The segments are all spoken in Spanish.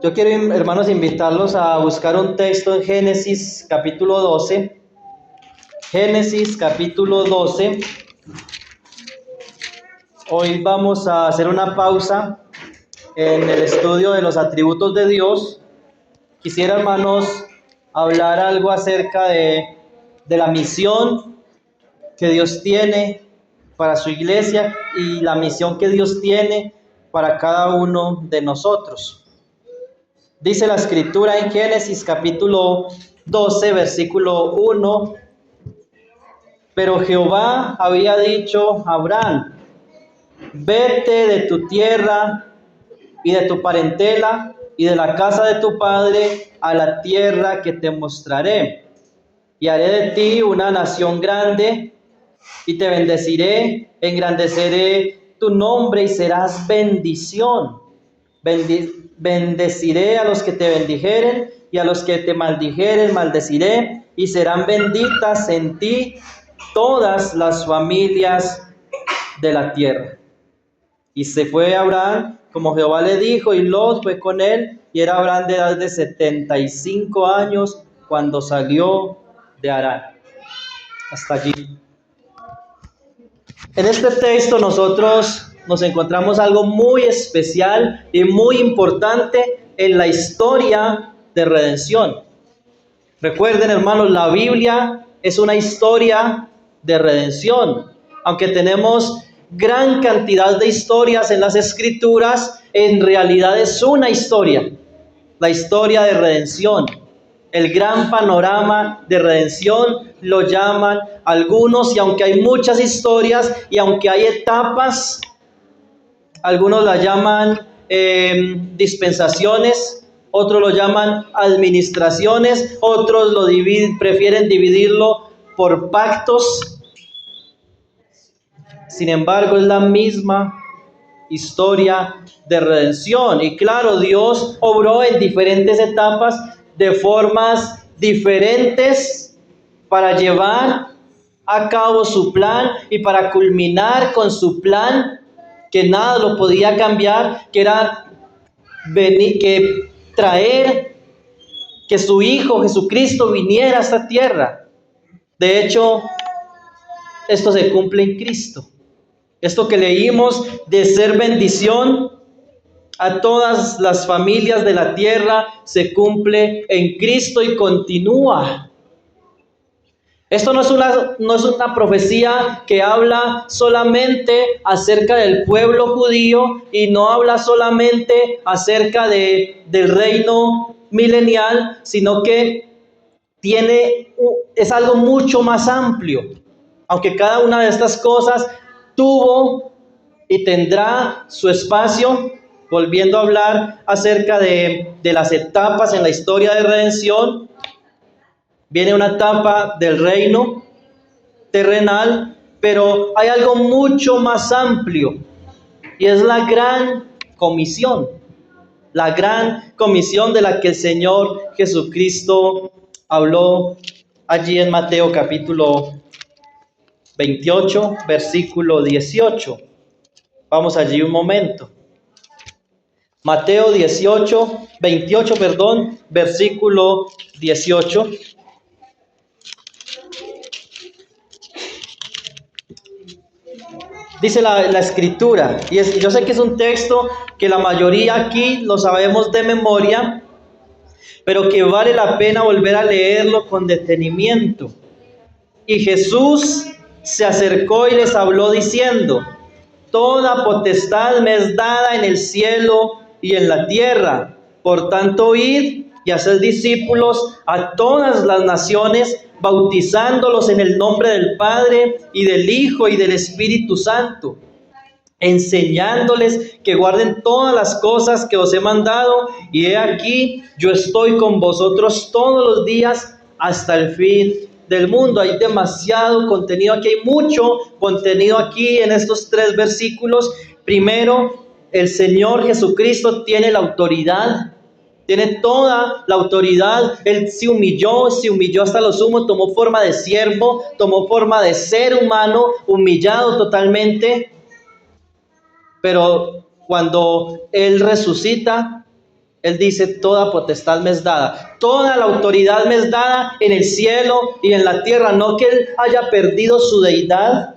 Yo quiero, hermanos, invitarlos a buscar un texto en Génesis capítulo 12. Génesis capítulo 12. Hoy vamos a hacer una pausa en el estudio de los atributos de Dios. Quisiera, hermanos, hablar algo acerca de la misión que Dios tiene para su iglesia y la misión que Dios tiene para cada uno de nosotros. Dice la escritura en Génesis capítulo 12, versículo 1, pero Jehová había dicho a Abraham, vete de tu tierra y de tu parentela y de la casa de tu padre a la tierra que te mostraré, y haré de ti una nación grande, y te bendeciré, engrandeceré tu nombre y serás bendición. Bendeciré a los que te bendijeren y a los que te maldijeren maldeciré, y serán benditas en ti todas las familias de la tierra. Y se fue Abraham como Jehová le dijo, y Lot fue con él, y era Abraham de edad de 75 años cuando salió de Harán. Hasta allí. En este texto nosotros nos encontramos algo muy especial y muy importante en la historia de redención. Recuerden, hermanos, la Biblia es una historia de redención. Aunque tenemos gran cantidad de historias en las Escrituras, en realidad es una historia, la historia de redención. El gran panorama de redención lo llaman algunos, y aunque hay muchas historias y aunque hay etapas, algunos la llaman dispensaciones, otros lo llaman administraciones, otros prefieren dividirlo por pactos. Sin embargo, es la misma historia de redención. Y claro, Dios obró en diferentes etapas de formas diferentes para llevar a cabo su plan y para culminar con su plan, que nada lo podía cambiar, que era traer que su Hijo Jesucristo viniera a esta tierra. De hecho, esto se cumple en Cristo. Esto que leímos de ser bendición a todas las familias de la tierra se cumple en Cristo y continúa. Esto no es una profecía que habla solamente acerca del pueblo judío y no habla solamente acerca del reino milenial, sino que es algo mucho más amplio. Aunque cada una de estas cosas tuvo y tendrá su espacio, volviendo a hablar acerca de las etapas en la historia de redención, viene una etapa del reino terrenal, pero hay algo mucho más amplio, y es la gran comisión de la que el Señor Jesucristo habló allí en Mateo capítulo 28, versículo 18. Vamos allí un momento. Mateo 28, versículo 18. Dice la escritura, y yo sé que es un texto que la mayoría aquí lo sabemos de memoria, pero que vale la pena volver a leerlo con detenimiento. Y Jesús se acercó y les habló diciendo, toda potestad me es dada en el cielo y en la tierra. Por tanto, id y haced discípulos a todas las naciones, bautizándolos en el nombre del Padre y del Hijo y del Espíritu Santo, enseñándoles que guarden todas las cosas que os he mandado, y he aquí, yo estoy con vosotros todos los días hasta el fin del mundo. Hay demasiado contenido aquí, hay mucho contenido aquí en estos 3 versículos. Primero, el Señor Jesucristo tiene la autoridad, tiene toda la autoridad. Él se humilló hasta lo sumo, tomó forma de siervo, tomó forma de ser humano, humillado totalmente. Pero cuando Él resucita, Él dice, toda potestad me es dada, toda la autoridad me es dada en el cielo y en la tierra. No que Él haya perdido su deidad.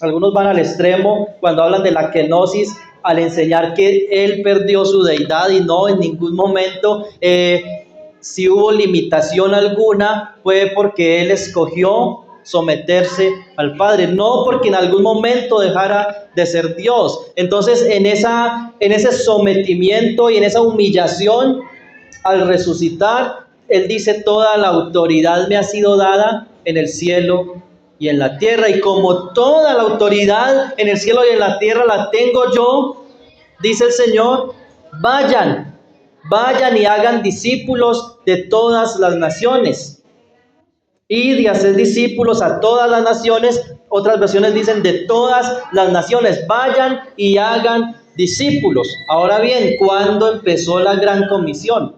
Algunos van al extremo cuando hablan de la kenosis, al enseñar que Él perdió su deidad, y no, en ningún momento. Si hubo limitación alguna, fue porque Él escogió someterse al Padre, no porque en algún momento dejara de ser Dios. Entonces, en ese sometimiento y en esa humillación, al resucitar, Él dice, toda la autoridad me ha sido dada en el cielo y en la tierra, y como toda la autoridad en el cielo y en la tierra la tengo yo, dice el Señor, vayan y hagan discípulos de todas las naciones. Id y hacer discípulos a todas las naciones. Otras versiones dicen de todas las naciones. Vayan y hagan discípulos. Ahora bien, ¿cuándo empezó la gran comisión?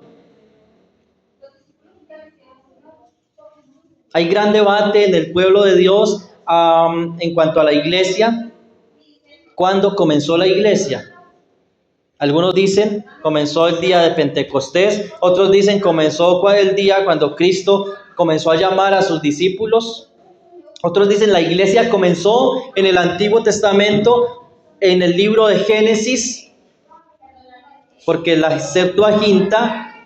Hay gran debate en el pueblo de Dios en cuanto a la iglesia. ¿Cuándo comenzó la iglesia? Algunos dicen comenzó el día de Pentecostés, otros dicen comenzó el día cuando Cristo comenzó a llamar a sus discípulos. Otros dicen la iglesia comenzó en el Antiguo Testamento, en el libro de Génesis, porque la Septuaginta,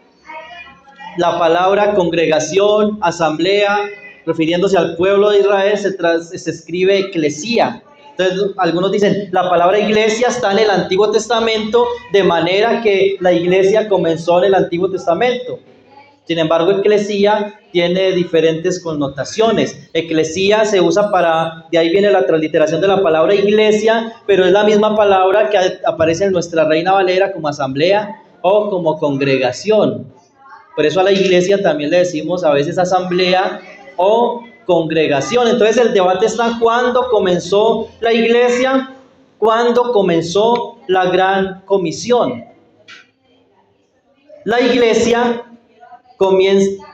la palabra congregación, asamblea, refiriéndose al pueblo de Israel, se escribe eclesía. Entonces, algunos dicen, la palabra iglesia está en el Antiguo Testamento, de manera que la iglesia comenzó en el Antiguo Testamento. Sin embargo, eclesía tiene diferentes connotaciones. Eclesía se usa de ahí viene la transliteración de la palabra iglesia, pero es la misma palabra que aparece en nuestra Reina Valera como asamblea o como congregación. Por eso a la iglesia también le decimos a veces asamblea o congregación. Entonces el debate está cuándo comenzó la iglesia, cuándo comenzó la gran comisión. La iglesia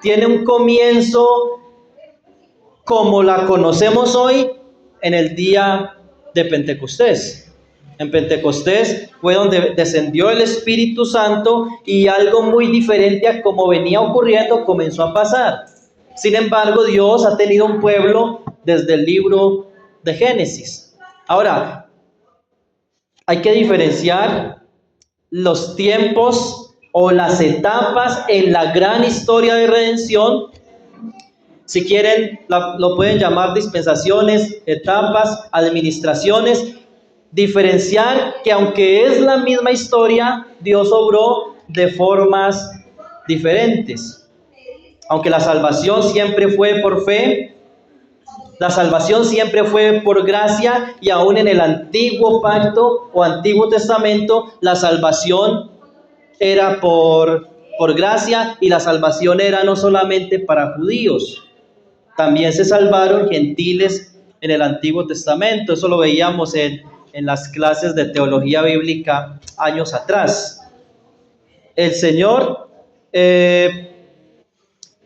tiene un comienzo como la conocemos hoy en el día de Pentecostés. En Pentecostés fue donde descendió el Espíritu Santo y algo muy diferente a como venía ocurriendo comenzó a pasar. Sin embargo, Dios ha tenido un pueblo desde el libro de Génesis. Ahora, hay que diferenciar los tiempos o las etapas en la gran historia de redención. Si quieren, lo pueden llamar dispensaciones, etapas, administraciones. Diferenciar que aunque es la misma historia, Dios obró de formas diferentes. Aunque la salvación siempre fue por fe, la salvación siempre fue por gracia, y aún en el antiguo pacto o antiguo testamento, la salvación era por gracia, y la salvación era no solamente para judíos, también se salvaron gentiles en el Antiguo Testamento. Eso lo veíamos en las clases de teología bíblica años atrás. El Señor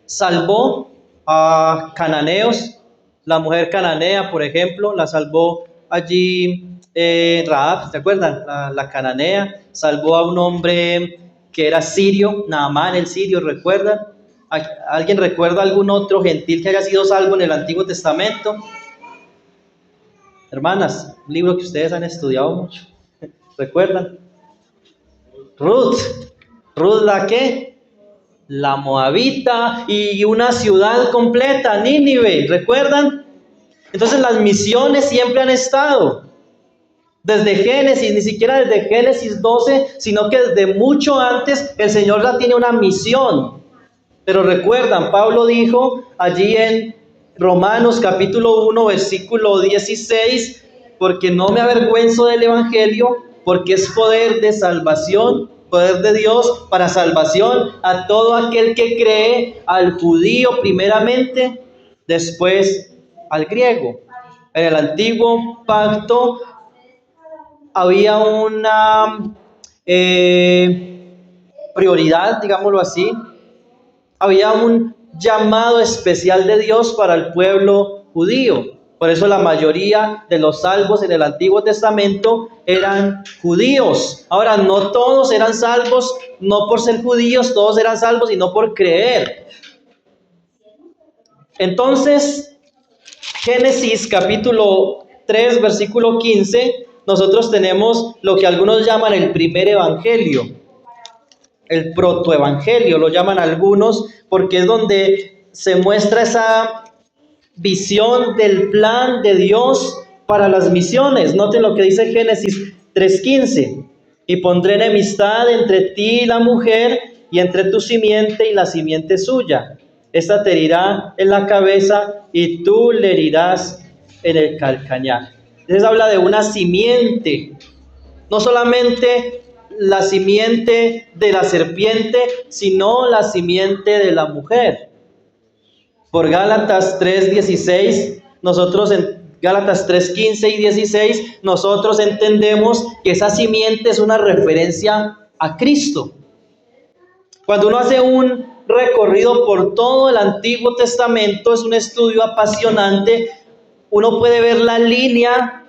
salvó a cananeos. La mujer cananea, por ejemplo, la salvó allí Rahab, ¿se acuerdan? La cananea salvó a un hombre que era sirio, Naamán el sirio, ¿recuerdan? ¿Alguien recuerda algún otro gentil que haya sido salvo en el Antiguo Testamento? Hermanas, un libro que ustedes han estudiado mucho, ¿recuerdan? Ruth ¿la qué? La moabita, y una ciudad completa, Nínive, ¿recuerdan? Entonces las misiones siempre han estado, desde Génesis, ni siquiera desde Génesis 12, sino que desde mucho antes el Señor ya tiene una misión. Pero recuerdan, Pablo dijo allí en Romanos capítulo 1, versículo 16, porque no me avergüenzo del Evangelio, porque es poder de salvación, poder de Dios para salvación a todo aquel que cree, al judío primeramente, después al griego. En el antiguo pacto había una prioridad, digámoslo así. Había un llamado especial de Dios para el pueblo judío. Por eso la mayoría de los salvos en el Antiguo Testamento eran judíos. Ahora, no todos eran salvos, no por ser judíos, todos eran salvos y no por creer. Entonces, Génesis capítulo 3, versículo 15, nosotros tenemos lo que algunos llaman el primer evangelio, el protoevangelio, lo llaman algunos, porque es donde se muestra esa visión del plan de Dios para las misiones. Noten lo que dice Génesis 3:15. Y pondré enemistad entre ti y la mujer, y entre tu simiente y la simiente suya. Esta te herirá en la cabeza, y tú le herirás en el calcañar. Entonces habla de una simiente, no solamente la simiente de la serpiente, sino la simiente de la mujer. Por Gálatas 3:16, nosotros en Gálatas 3:15 y 16, nosotros entendemos que esa simiente es una referencia a Cristo. Cuando uno hace un recorrido por todo el Antiguo Testamento, es un estudio apasionante, uno puede ver la línea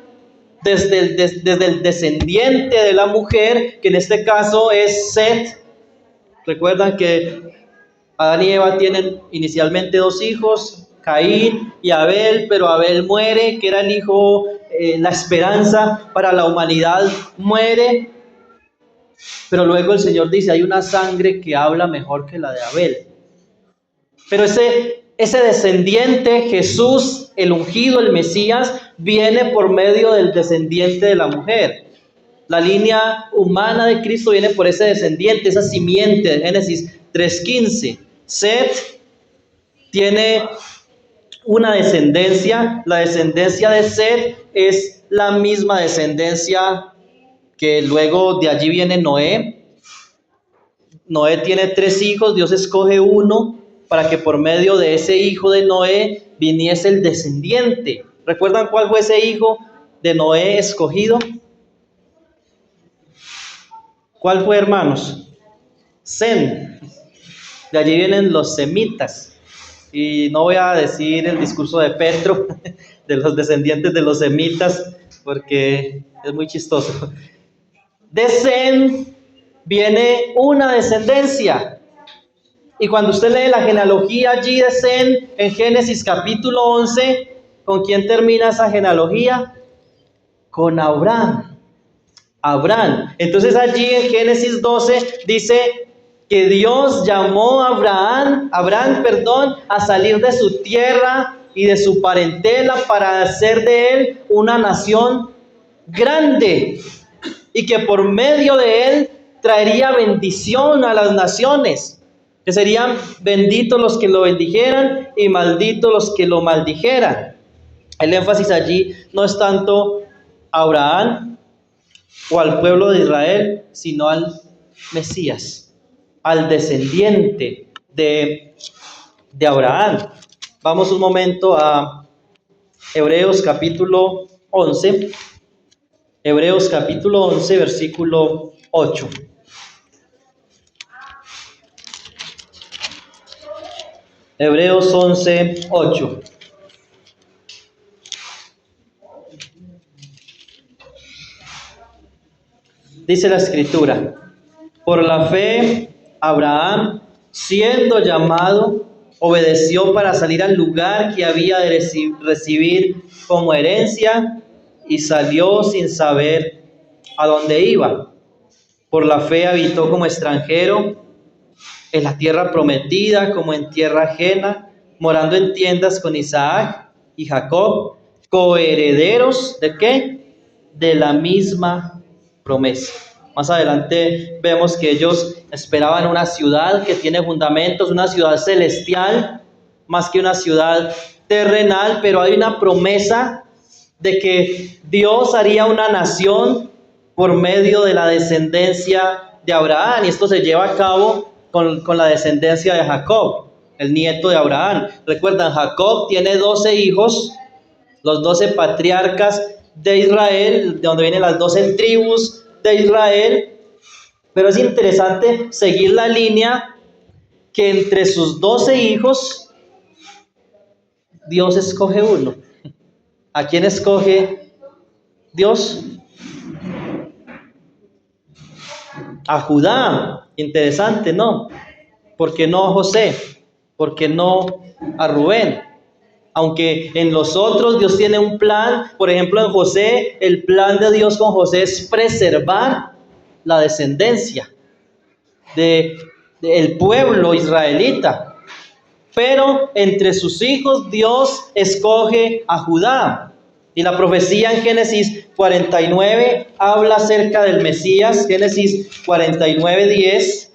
desde el descendiente de la mujer, que en este caso es Set. Recuerdan que Adán y Eva tienen inicialmente dos hijos, Caín y Abel, pero Abel muere, que era el hijo, la esperanza para la humanidad, muere. Pero luego el Señor dice, hay una sangre que habla mejor que la de Abel. Pero ese descendiente, Jesús, el ungido, el Mesías, viene por medio del descendiente de la mujer. La línea humana de Cristo viene por ese descendiente, esa simiente de Génesis 3:15. Set tiene una descendencia, la descendencia de Set es la misma descendencia que luego de allí viene Noé. Noé tiene 3 hijos, Dios escoge uno para que por medio de ese hijo de Noé viniese el descendiente. ¿Recuerdan cuál fue ese hijo de Noé escogido? ¿Cuál fue, hermanos? Sem. De allí vienen los semitas. Y no voy a decir el discurso de Petro, de los descendientes de los semitas, porque es muy chistoso. De Sem viene una descendencia. Y cuando usted lee la genealogía allí de Sem, en Génesis capítulo 11, ¿con quién termina esa genealogía? Con Abraham. Abraham. Entonces allí en Génesis 12 dice que Dios llamó a Abraham, a salir de su tierra y de su parentela para hacer de él una nación grande y que por medio de él traería bendición a las naciones, que serían benditos los que lo bendijeran y malditos los que lo maldijeran. El énfasis allí no es tanto a Abraham o al pueblo de Israel, sino al Mesías, al descendiente de Abraham. Vamos un momento a Hebreos capítulo 11. Hebreos capítulo 11, versículo 8. Hebreos 11, 8. Dice la Escritura: por la fe, Abraham, siendo llamado, obedeció para salir al lugar que había de recibir como herencia y salió sin saber a dónde iba. Por la fe habitó como extranjero en la tierra prometida, como en tierra ajena, morando en tiendas con Isaac y Jacob, coherederos ¿de qué? De la misma promesa. Más adelante vemos que ellos esperaban una ciudad que tiene fundamentos, una ciudad celestial, más que una ciudad terrenal, pero hay una promesa de que Dios haría una nación por medio de la descendencia de Abraham, y esto se lleva a cabo con la descendencia de Jacob, el nieto de Abraham. Recuerdan, Jacob tiene 12 hijos, los 12 patriarcas de Israel, de donde vienen las 12 tribus de Israel, pero es interesante seguir la línea que entre sus 12 hijos, Dios escoge uno. ¿A quién escoge Dios? A Judá. Interesante, ¿no? ¿Por qué no a José? ¿Por qué no a Rubén? Aunque en los otros Dios tiene un plan. Por ejemplo, en José, el plan de Dios con José es preservar la descendencia del pueblo israelita. Pero entre sus hijos Dios escoge a Judá. Y la profecía en Génesis 49 habla acerca del Mesías. Génesis 49:10.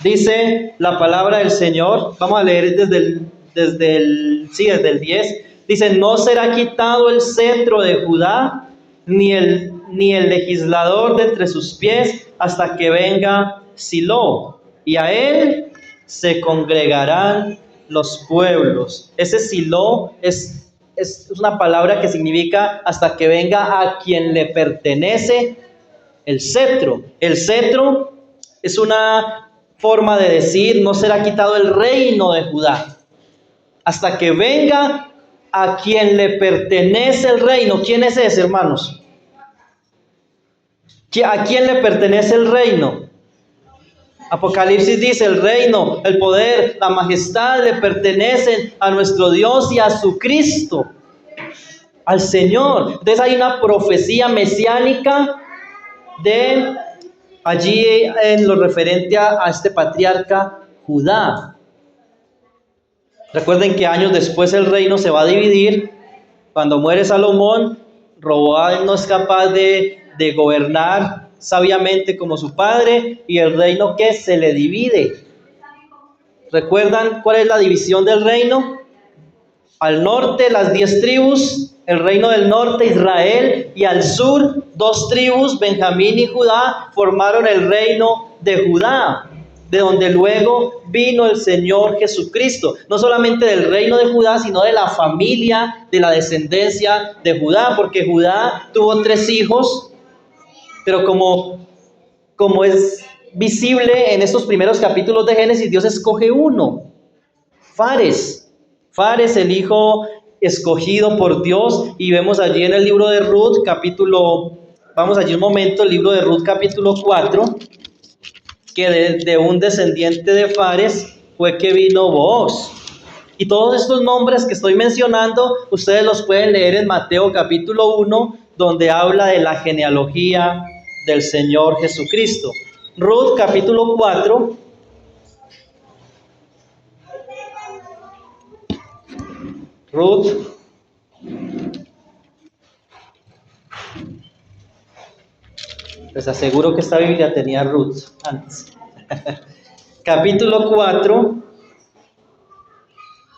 Dice la palabra del Señor. Vamos a leer desde el 10. Dice: no será quitado el cetro de Judá, ni el legislador de entre sus pies, hasta que venga Silo, y a él se congregarán los pueblos. Ese Silo es una palabra que significa hasta que venga a quien le pertenece el cetro. El cetro es una forma de decir: no será quitado el reino de Judá hasta que venga a quien le pertenece el reino. ¿Quién es ese, hermanos? ¿A quién le pertenece el reino? Apocalipsis dice: el reino, el poder, la majestad le pertenecen a nuestro Dios y a su Cristo, al Señor. Entonces hay una profecía mesiánica de allí en lo referente a este patriarca Judá. Recuerden que años después el reino se va a dividir. Cuando muere Salomón, Roboam no es capaz de gobernar sabiamente como su padre, y el reino que se le divide. ¿Recuerdan cuál es la división del reino? Al norte las 10 tribus, el reino del norte, Israel, y al sur 2 tribus, Benjamín y Judá, formaron el reino de Judá, de donde luego vino el Señor Jesucristo. No solamente del reino de Judá, sino de la familia, de la descendencia de Judá, porque Judá tuvo 3 hijos, pero como es visible en estos primeros capítulos de Génesis, Dios escoge uno, Fares. Fares, el hijo escogido por Dios, y vemos allí en el libro de Ruth, vamos allí un momento, el libro de Ruth capítulo 4, que de un descendiente de Fares fue que vino Booz. Y todos estos nombres que estoy mencionando, ustedes los pueden leer en Mateo capítulo 1, donde habla de la genealogía del Señor Jesucristo. Ruth capítulo 4. Ruth les aseguro que esta Biblia tenía Ruth antes. Capítulo 4,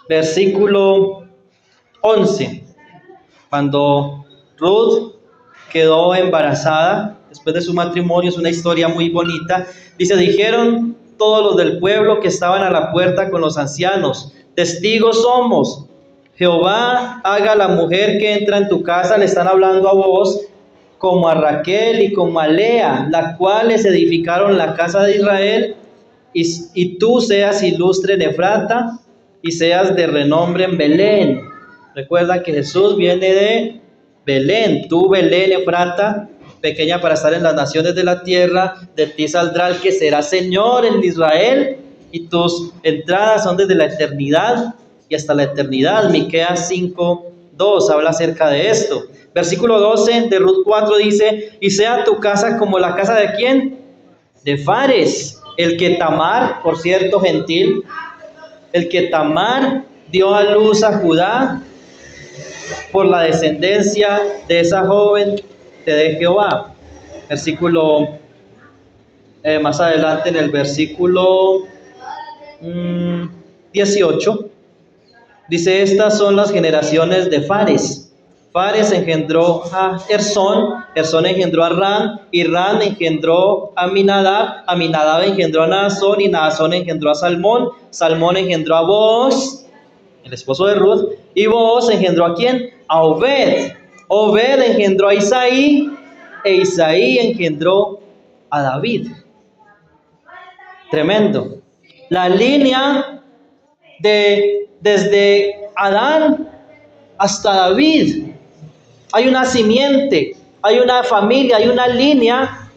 versículo 11. Cuando Ruth quedó embarazada después de su matrimonio, es una historia muy bonita. Dice: dijeron todos los del pueblo que estaban a la puerta con los ancianos: testigos somos. Jehová haga a la mujer que entra en tu casa, le están hablando a vos, como a Raquel y como a Lea, las cuales edificaron la casa de Israel, y tú seas ilustre en Efrata y seas de renombre en Belén. Recuerda que Jesús viene de Belén. Tú, Belén Efrata, pequeña para estar en las naciones de la tierra, de ti saldrá el que será Señor en Israel, y tus entradas son desde la eternidad y hasta la eternidad. Miqueas 5:2 habla acerca de esto. Versículo 12 de Ruth 4 dice: y sea tu casa como la casa de ¿quién? De Fares, el que Tamar, por cierto, gentil, el que Tamar dio a luz a Judá por la descendencia de esa joven de Jehová. Versículo más adelante, en el versículo 18, dice: estas son las generaciones de Fares. Fares engendró a Ersón, Ersón engendró a Ram, y Ram engendró a Aminadab, Aminadab engendró a Naasón, y Naasón engendró a Salmón, Salmón engendró a Booz, el esposo de Ruth, y Booz engendró ¿a quién? A Obed. Obed engendró a Isaí, e Isaí engendró a David. Tremendo. La línea desde Adán hasta David. Hay una simiente, hay una familia, hay una línea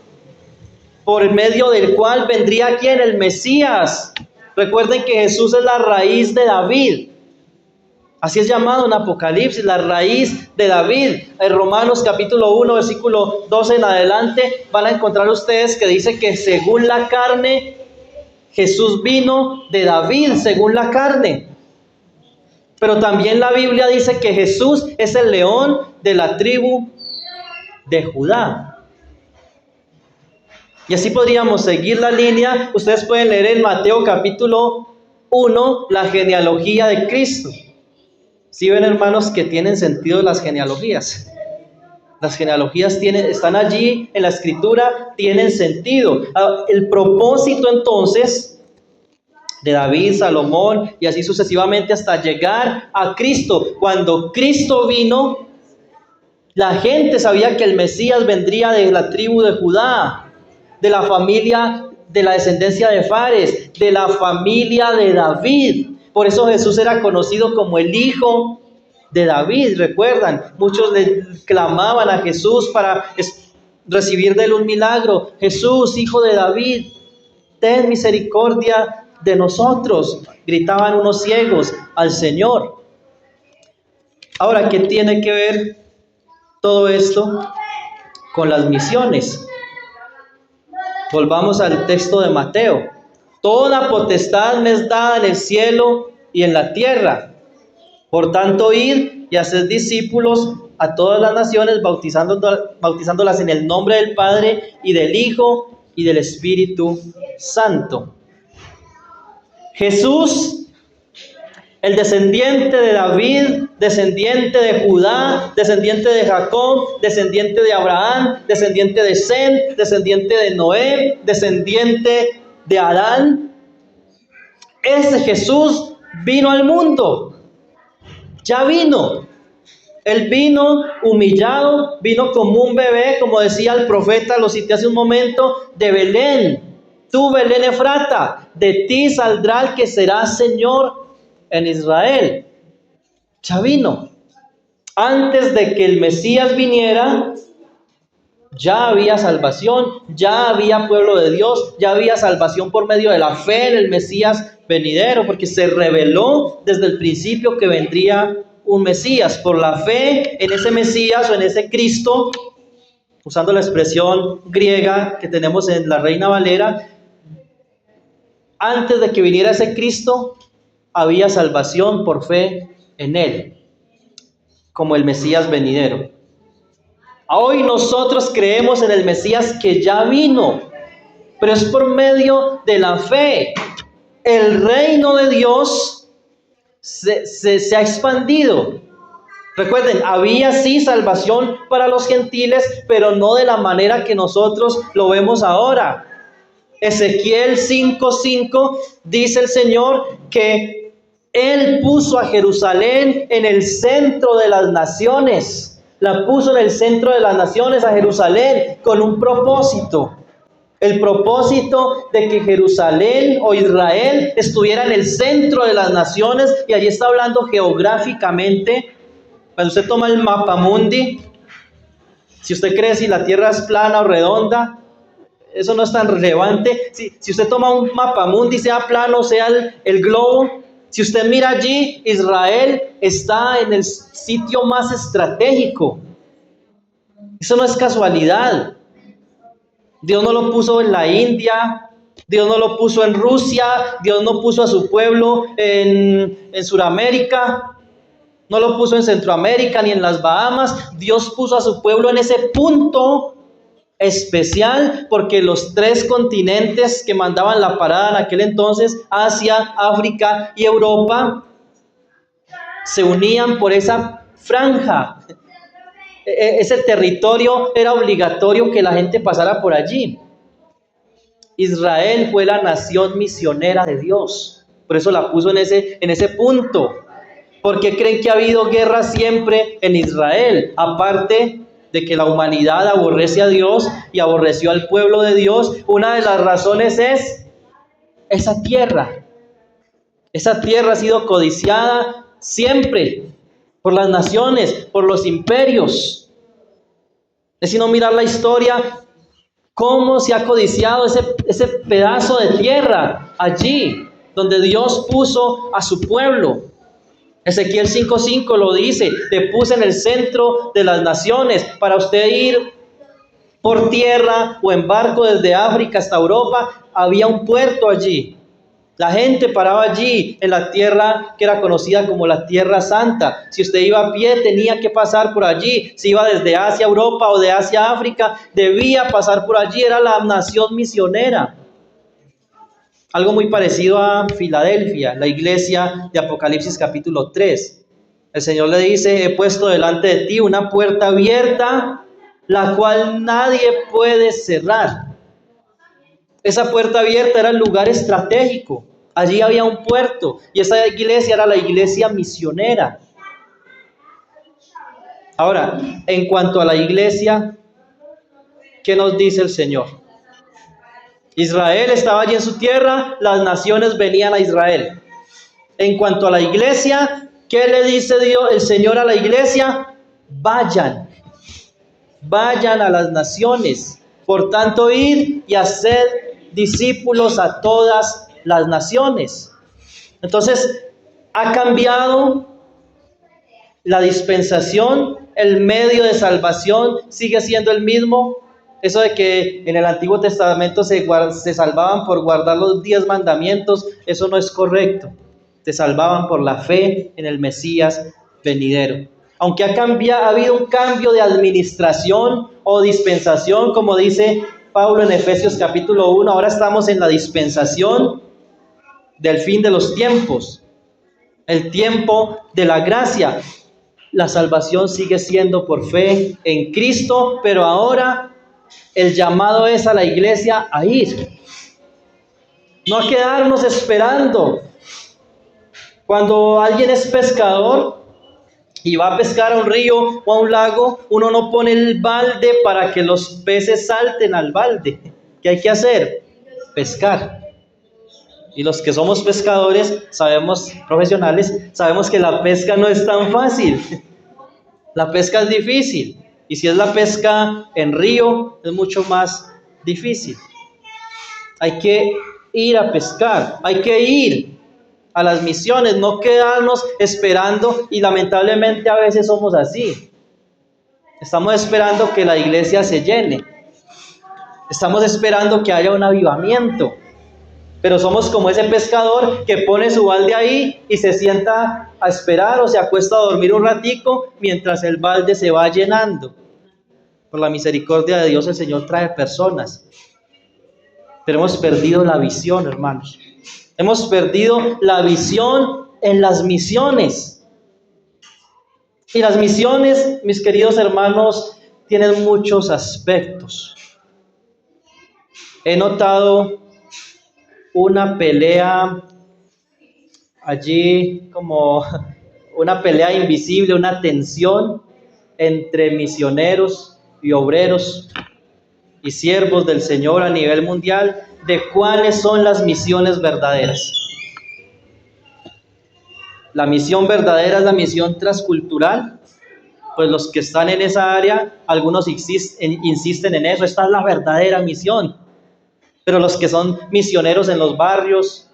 por medio del cual vendría ¿quién? El Mesías. Recuerden que Jesús es la raíz de David. Así es llamado en Apocalipsis, la raíz de David. En Romanos capítulo 1, versículo 12 en adelante, van a encontrar ustedes que dice que según la carne, Jesús vino de David, según la carne. Pero también la Biblia dice que Jesús es el león de la tribu de Judá. Y así podríamos seguir la línea. Ustedes pueden leer en Mateo capítulo 1 la genealogía de Cristo. ¿Sí ven, hermanos, que tienen sentido las genealogías? Las genealogías están allí en la Escritura, tienen sentido. El propósito entonces de David, Salomón y así sucesivamente hasta llegar a Cristo. Cuando Cristo vino, la gente sabía que el Mesías vendría de la tribu de Judá, de la familia, de la descendencia de Fares, de la familia de David. Por eso Jesús era conocido como el Hijo de David. Recuerdan, muchos le clamaban a Jesús para recibir de él un milagro. Jesús, Hijo de David, ten misericordia de nosotros, gritaban unos ciegos al Señor. Ahora, ¿qué tiene que ver todo esto con las misiones? Volvamos al texto de Mateo. Toda potestad me es dada en el cielo y en la tierra. Por tanto, id y haced discípulos a todas las naciones, bautizándolas en el nombre del Padre y del Hijo y del Espíritu Santo. Jesús, el descendiente de David, descendiente de Judá, descendiente de Jacob, descendiente de Abraham, descendiente de Sem, descendiente de Noé, descendiente de Adán. Ese Jesús vino al mundo. Ya vino. Él vino humillado, vino como un bebé, como decía el profeta, lo cité hace un momento, de Belén. Tú, Belén Efrata, de ti saldrá el que será Señor en Israel. Ya vino. Antes de que el Mesías viniera, ya había salvación, ya había pueblo de Dios, ya había salvación por medio de la fe en el Mesías venidero, porque se reveló desde el principio que vendría un Mesías. Por la fe en ese Mesías o en ese Cristo, usando la expresión griega que tenemos en la Reina Valera, antes de que viniera ese Cristo, había salvación por fe en Él, como el Mesías venidero. Hoy nosotros creemos en el Mesías que ya vino, pero es por medio de la fe. El reino de Dios se ha expandido. Recuerden, había sí salvación para los gentiles, pero no de la manera que nosotros lo vemos ahora. Ezequiel 5:5 dice el Señor que Él puso a Jerusalén en el centro de las naciones. La puso en el centro de las naciones a Jerusalén con un propósito. El propósito de que Jerusalén o Israel estuviera en el centro de las naciones, y allí está hablando geográficamente. Cuando usted toma el mapa mundi, si usted cree si la tierra es plana o redonda, eso no es tan relevante. Si usted toma un mapa mundi, sea plano, sea el globo, si usted mira allí, Israel está en el sitio más estratégico. Eso no es casualidad. Dios no lo puso en la India, Dios no lo puso en Rusia, Dios no puso a su pueblo en Sudamérica, no lo puso en Centroamérica ni en las Bahamas. Dios puso a su pueblo en ese punto especial, porque los 3 continentes que mandaban la parada en aquel entonces, Asia, África y Europa, se unían por esa franja. Ese territorio era obligatorio que la gente pasara por allí. Israel fue la nación misionera de Dios, por eso la puso en ese punto. ¿Por qué creen que ha habido guerra siempre en Israel? Aparte de que la humanidad aborrece a Dios y aborreció al pueblo de Dios, una de las razones es esa tierra. Esa tierra ha sido codiciada siempre por las naciones, por los imperios. Es sino mirar la historia, cómo se ha codiciado ese pedazo de tierra allí, donde Dios puso a su pueblo. Ezequiel 5:5 lo dice: te puse en el centro de las naciones para usted ir por tierra o en barco desde África hasta Europa. Había un puerto allí. La gente paraba allí en la tierra que era conocida como la Tierra Santa. Si usted iba a pie, tenía que pasar por allí. Si iba desde Asia a Europa o de Asia a África, debía pasar por allí. Era la nación misionera. Algo muy parecido a Filadelfia, la iglesia de Apocalipsis capítulo 3. El Señor le dice: he puesto delante de ti una puerta abierta, la cual nadie puede cerrar. Esa puerta abierta era el lugar estratégico. Allí había un puerto y esa iglesia era la iglesia misionera. Ahora, en cuanto a la iglesia, ¿qué nos dice el Señor? Israel estaba allí en su tierra, las naciones venían a Israel. En cuanto a la iglesia, ¿qué le dice Dios, el Señor a la iglesia? Vayan a las naciones. Por tanto, id y haced discípulos a todas las naciones. Entonces, ha cambiado la dispensación, el medio de salvación sigue siendo el mismo. Eso de que en el Antiguo Testamento se salvaban por guardar los 10 mandamientos, eso no es correcto. Se salvaban por la fe en el Mesías venidero. Aunque ha habido un cambio de administración o dispensación, como dice Pablo en Efesios capítulo 1, ahora estamos en la dispensación del fin de los tiempos, el tiempo de la gracia. La salvación sigue siendo por fe en Cristo, pero ahora el llamado es a la iglesia a ir, no a quedarnos esperando. Cuando alguien es pescador y va a pescar a un río o a un lago, uno no pone el balde para que los peces salten al balde. ¿Qué hay que hacer? Pescar. Y los que somos pescadores, profesionales, sabemos que la pesca no es tan fácil. La pesca es difícil. Y si es la pesca en río, es mucho más difícil. Hay que ir a pescar, hay que ir a las misiones, no quedarnos esperando, y lamentablemente a veces somos así. Estamos esperando que la iglesia se llene. Estamos esperando que haya un avivamiento. Pero somos como ese pescador que pone su balde ahí y se sienta a esperar o se acuesta a dormir un ratico mientras el balde se va llenando. Por la misericordia de Dios, el Señor trae personas. Pero hemos perdido la visión, hermanos. Hemos perdido la visión en las misiones. Y las misiones, mis queridos hermanos, tienen muchos aspectos. He notado una pelea allí, como una pelea invisible, una tensión entre misioneros y obreros y siervos del Señor a nivel mundial, de cuáles son las misiones verdaderas. La misión verdadera es la misión transcultural. Pues los que están en esa área, algunos insisten en eso. Esta es la verdadera misión. Pero los que son misioneros en los barrios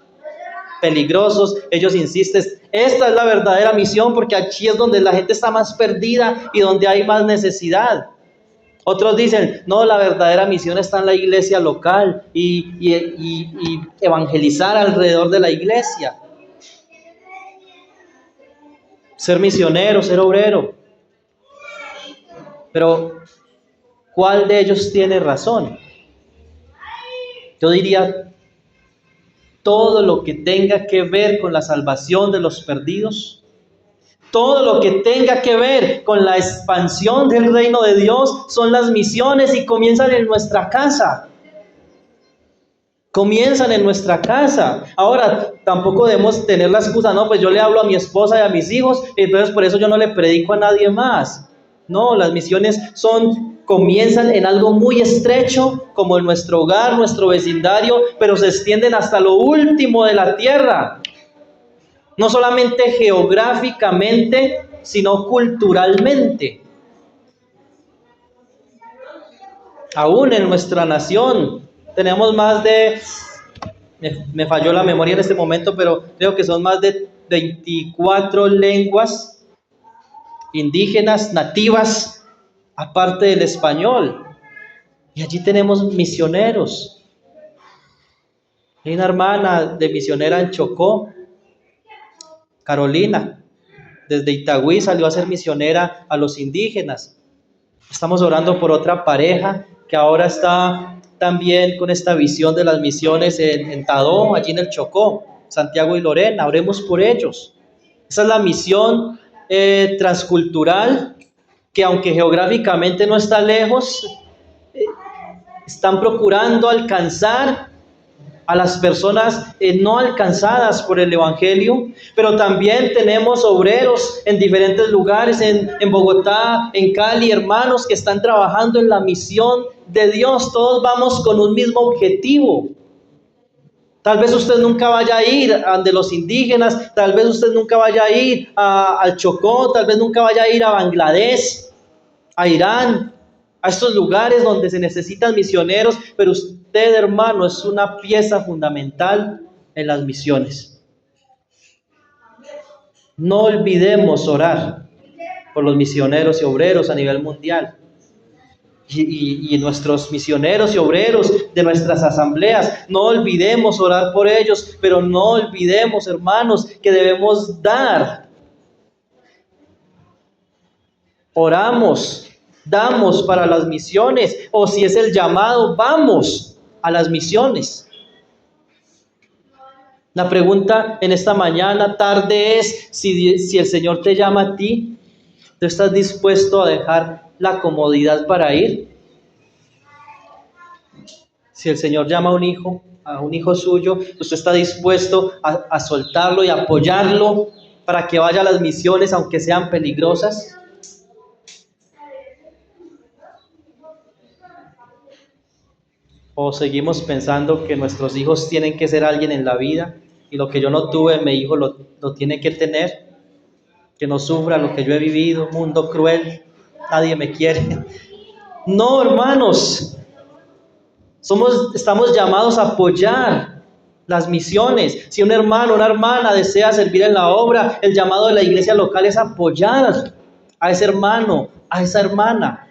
peligrosos, ellos insisten, esta es la verdadera misión, porque aquí es donde la gente está más perdida y donde hay más necesidad. Otros dicen, no, la verdadera misión está en la iglesia local y evangelizar alrededor de la iglesia. Ser misionero, ser obrero. Pero, ¿cuál de ellos tiene razón? Yo diría, todo lo que tenga que ver con la salvación de los perdidos, todo lo que tenga que ver con la expansión del reino de Dios, son las misiones y comienzan en nuestra casa. Comienzan en nuestra casa. Ahora, tampoco debemos tener la excusa, no, pues yo le hablo a mi esposa y a mis hijos, y entonces por eso yo no le predico a nadie más. No, las misiones son comienzan en algo muy estrecho, como en nuestro hogar, nuestro vecindario, pero se extienden hasta lo último de la tierra. No solamente geográficamente, sino culturalmente. Aún en nuestra nación tenemos más de, me falló la memoria en este momento, pero creo que son más de 24 lenguas indígenas, nativas, aparte del español. Y allí tenemos misioneros. Hay una hermana de misionera en Chocó, Carolina, desde Itagüí salió a ser misionera a los indígenas. Estamos orando por otra pareja que ahora está también con esta visión de las misiones en Tadó, allí en el Chocó, Santiago y Lorena. Oremos por ellos. Esa es la misión transcultural, que aunque geográficamente no está lejos, están procurando alcanzar a las personas no alcanzadas por el Evangelio, pero también tenemos obreros en diferentes lugares, en Bogotá, en Cali, hermanos que están trabajando en la misión de Dios. Todos vamos con un mismo objetivo. Tal vez usted nunca vaya a ir a de los indígenas, tal vez usted nunca vaya a ir al Chocó, tal vez nunca vaya a ir a Bangladesh, a Irán, a estos lugares donde se necesitan misioneros, pero usted, hermano, es una pieza fundamental en las misiones. No olvidemos orar por los misioneros y obreros a nivel mundial. Y nuestros misioneros y obreros de nuestras asambleas, no olvidemos orar por ellos, pero no olvidemos, hermanos, que debemos dar. Oramos, damos para las misiones, o si es el llamado, vamos a las misiones. La pregunta en esta mañana, tarde, es si el Señor te llama a ti, ¿tú estás dispuesto a dejar la comodidad para ir? Si el Señor llama a un hijo suyo, ¿usted está dispuesto a soltarlo y apoyarlo para que vaya a las misiones aunque sean peligrosas? ¿O seguimos pensando que nuestros hijos tienen que ser alguien en la vida y lo que yo no tuve, mi hijo lo tiene que tener? Que no sufra lo que yo he vivido, mundo cruel, nadie me quiere. No, hermanos, estamos llamados a apoyar las misiones. Si un hermano o una hermana desea servir en la obra, el llamado de la iglesia local es apoyar a ese hermano, a esa hermana.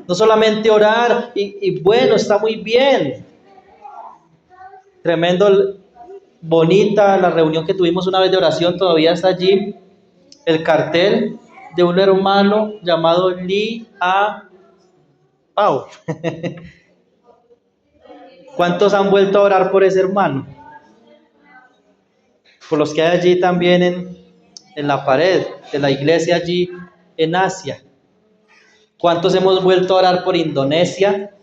No solamente orar y bueno, está muy bien. Tremendo, bonita la reunión que tuvimos una vez de oración, todavía está allí el cartel de un hermano llamado Lee A. Pau. ¿Cuántos han vuelto a orar por ese hermano? Por los que hay allí también en la pared de la iglesia allí en Asia. ¿Cuántos hemos vuelto a orar por Indonesia,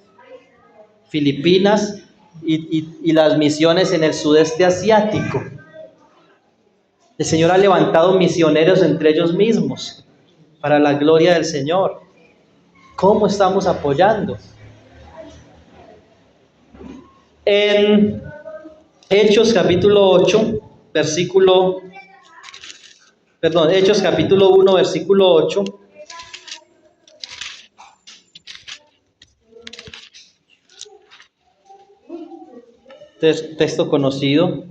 Filipinas y las misiones en el sudeste asiático? El Señor ha levantado misioneros entre ellos mismos para la gloria del Señor. ¿Cómo estamos apoyando? En Hechos capítulo 1, versículo 8. Texto conocido.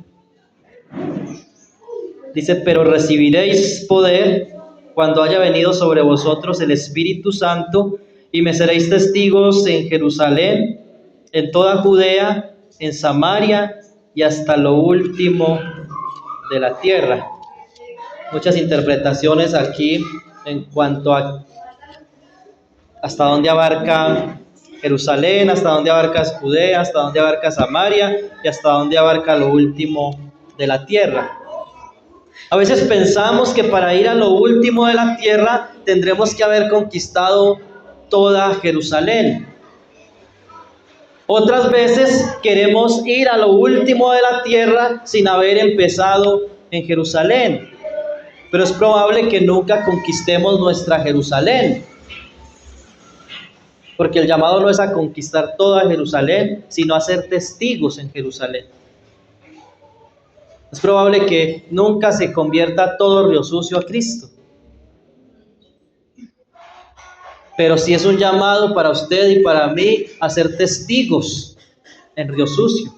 Dice: pero recibiréis poder cuando haya venido sobre vosotros el Espíritu Santo, y me seréis testigos en Jerusalén, en toda Judea, en Samaria y hasta lo último de la tierra. Muchas interpretaciones aquí en cuanto a hasta dónde abarca Jerusalén, hasta dónde abarca Judea, hasta dónde abarca Samaria y hasta dónde abarca lo último de la tierra. A veces pensamos que para ir a lo último de la tierra tendremos que haber conquistado toda Jerusalén. Otras veces queremos ir a lo último de la tierra sin haber empezado en Jerusalén. Pero es probable que nunca conquistemos nuestra Jerusalén. Porque el llamado no es a conquistar toda Jerusalén, sino a ser testigos en Jerusalén. Es probable que nunca se convierta todo Río Sucio a Cristo. Pero sí es un llamado para usted y para mí a ser testigos en Río Sucio.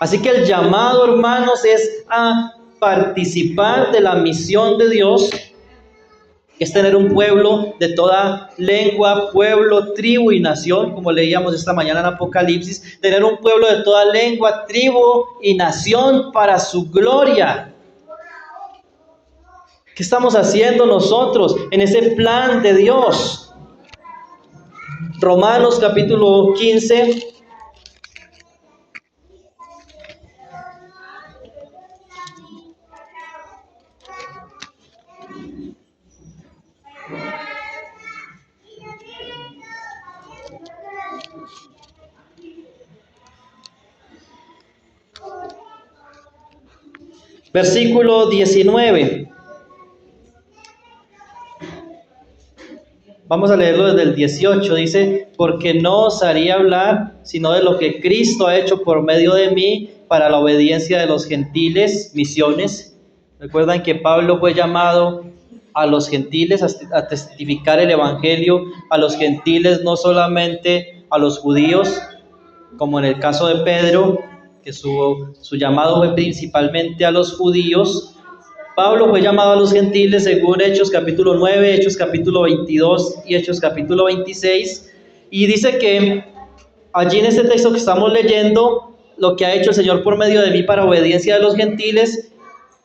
Así que el llamado, hermanos, es a participar de la misión de Dios, es tener un pueblo de toda lengua, pueblo, tribu y nación, como leíamos esta mañana en Apocalipsis, tener un pueblo de toda lengua, tribu y nación para su gloria. ¿Qué estamos haciendo nosotros en ese plan de Dios? Romanos capítulo 15. Versículo 19. Vamos a leerlo desde el 18. Dice, porque no os haría hablar sino de lo que Cristo ha hecho por medio de mí para la obediencia de los gentiles, misiones. Recuerdan que Pablo fue llamado a los gentiles a testificar el evangelio, a los gentiles, no solamente a los judíos, como en el caso de Pedro, que su llamado fue principalmente a los judíos. Pablo fue llamado a los gentiles según Hechos capítulo 9, Hechos capítulo 22 y Hechos capítulo 26. Y dice que allí en este texto que estamos leyendo, lo que ha hecho el Señor por medio de mí para obediencia de los gentiles,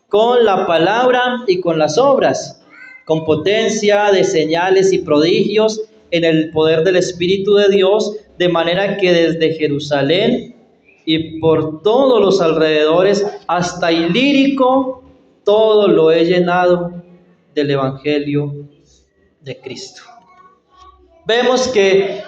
con la palabra y con las obras, con potencia de señales y prodigios en el poder del Espíritu de Dios, de manera que desde Jerusalén y por todos los alrededores hasta Ilírico, todo lo he llenado del Evangelio de Cristo. Vemos que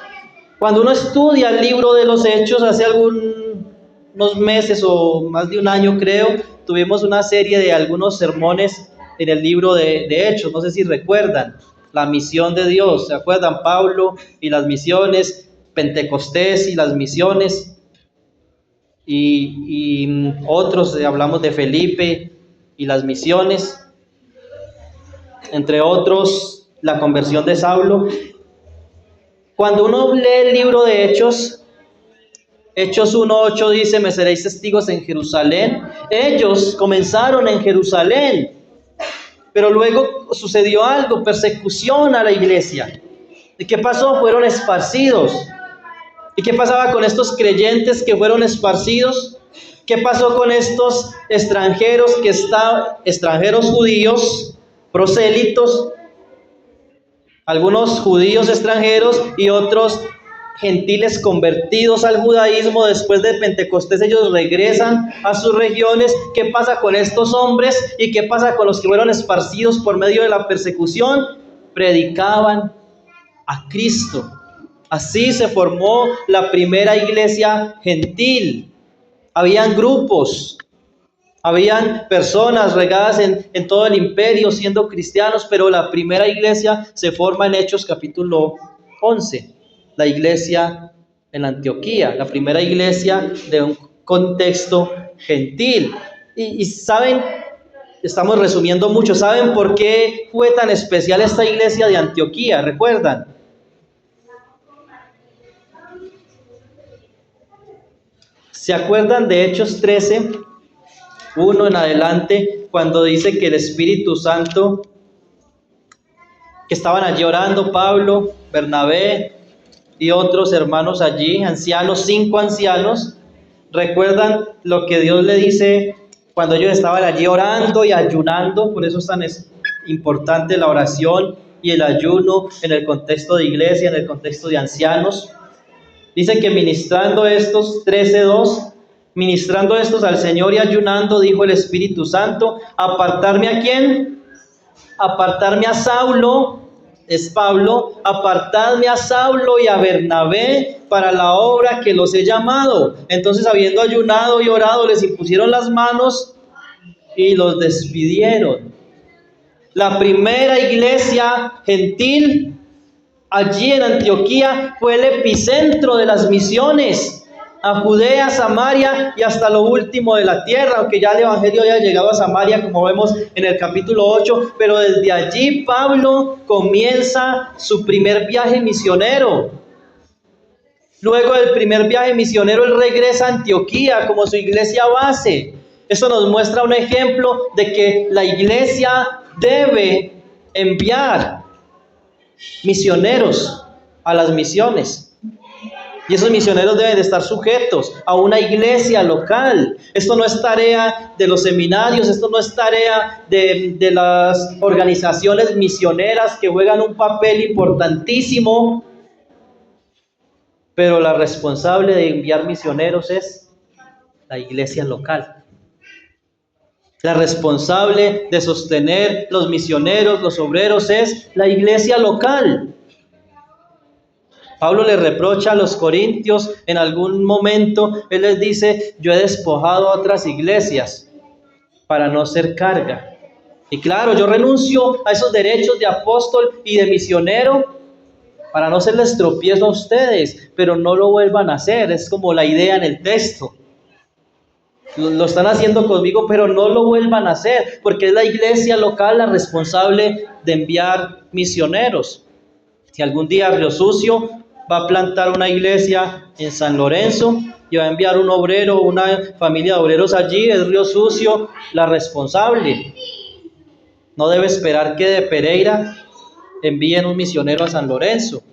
cuando uno estudia el libro de los Hechos, hace unos meses o más de un año creo, tuvimos una serie de algunos sermones en el libro de Hechos, no sé si recuerdan, la misión de Dios, ¿se acuerdan? Pablo y las misiones, Pentecostés y las misiones, y otros, hablamos de Felipe y las misiones, entre otros, la conversión de Saulo. Cuando uno lee el libro de Hechos, Hechos 1:8 dice, me seréis testigos en Jerusalén. Ellos comenzaron en Jerusalén, pero luego sucedió algo, persecución a la iglesia. ¿Y qué pasó? Fueron esparcidos. ¿Y qué pasaba con estos creyentes que fueron esparcidos? ¿Qué pasó con estos extranjeros extranjeros judíos, prosélitos? Algunos judíos extranjeros y otros gentiles convertidos al judaísmo. Después de Pentecostés ellos regresan a sus regiones. ¿Qué pasa con estos hombres? ¿Y qué pasa con los que fueron esparcidos por medio de la persecución? Predicaban a Cristo. Así se formó la primera iglesia gentil. Habían grupos, habían personas regadas en todo el imperio siendo cristianos, pero la primera iglesia se forma en Hechos capítulo 11, la iglesia en Antioquía, la primera iglesia de un contexto gentil. Y saben, estamos resumiendo mucho, ¿saben por qué fue tan especial esta iglesia de Antioquía? ¿Recuerdan? ¿Se acuerdan de Hechos 13, 1 en adelante, cuando dice que el Espíritu Santo, que estaban allí orando Pablo, Bernabé y otros hermanos allí, ancianos, 5 ancianos? ¿Recuerdan lo que Dios le dice cuando ellos estaban allí orando y ayunando? Por eso es tan importante la oración y el ayuno en el contexto de iglesia, en el contexto de ancianos. Dice que ministrando estos, 13:2, ministrando estos al Señor y ayunando, dijo el Espíritu Santo, ¿apartarme a quién? Apartarme a Saulo, es Pablo, apartadme a Saulo y a Bernabé para la obra que los he llamado. Entonces, habiendo ayunado y orado, les impusieron las manos y los despidieron. La primera iglesia gentil allí en Antioquía fue el epicentro de las misiones a Judea, Samaria y hasta lo último de la tierra, aunque ya el evangelio haya llegado a Samaria, como vemos en el capítulo 8, pero desde allí Pablo comienza su primer viaje misionero. Luego del primer viaje misionero, él regresa a Antioquía como su iglesia base. Eso nos muestra un ejemplo de que la iglesia debe enviar misioneros a las misiones. Y esos misioneros deben de estar sujetos a una iglesia local. Esto no es tarea de los seminarios, esto no es tarea de las organizaciones misioneras que juegan un papel importantísimo, pero la responsable de enviar misioneros es la iglesia local. La responsable de sostener los misioneros, los obreros, es la iglesia local. Pablo le reprocha a los corintios en algún momento, él les dice, yo he despojado a otras iglesias para no ser carga. Y claro, yo renuncio a esos derechos de apóstol y de misionero para no serles tropiezo a ustedes, pero no lo vuelvan a hacer, es como la idea en el texto. Lo están haciendo conmigo, pero no lo vuelvan a hacer, porque es la iglesia local la responsable de enviar misioneros. Si algún día Río Sucio va a plantar una iglesia en San Lorenzo y va a enviar un obrero, una familia de obreros allí, es Río Sucio la responsable. No debe esperar que de Pereira envíen un misionero a San Lorenzo